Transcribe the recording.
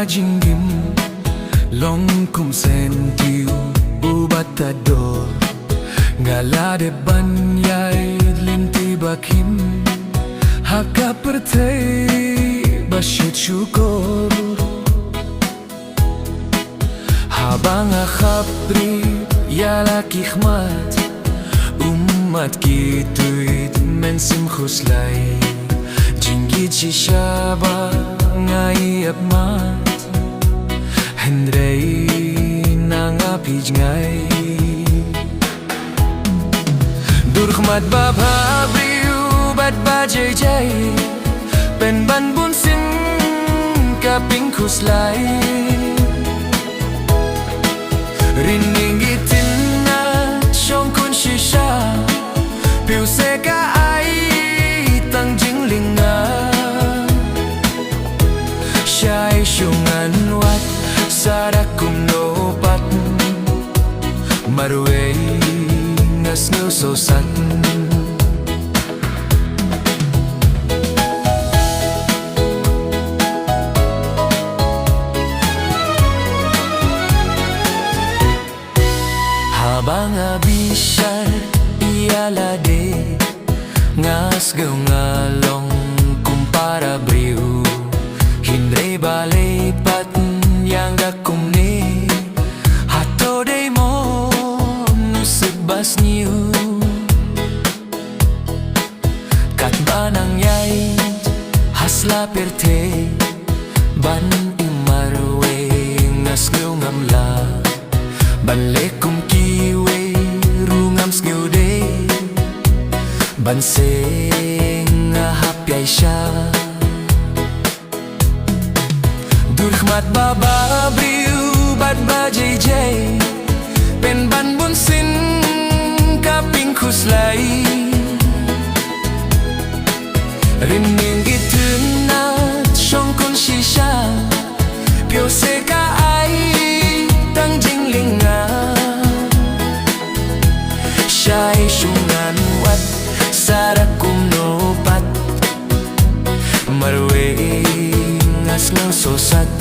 jinggim long kum sentiu ubatador ngalade banyai linti bakim haka pertei basyet syukur habang akhabri yalaki khmat umat kituit mensim khuslai jinggit shishaba ngai apmat hendrei nangapij ngai dur khmat babhabriu bat bajai pen ban bun sim kaping khuslai rinningitin na shong kun shisha piu se ka ai tang jingling na shai shungan wat sarakum no pat marwei ngas no so sat habang abisar ialade ngas gau ngalong kumpara briu hindre balai pat yang gakum ni hato dei mo nusik bas niu kat banang yai hasla perte ban imarwe ngas gau ngamla balekum kiwe rungam skeude banseng hapyai sha dur khmat baba briu bat bajai pen ban bun sin kaping khuslai rinning gitun na shong kun shisha pyo se ka ai tang jingling na shai shungan wat sarakum no pat marwe ngas no so sat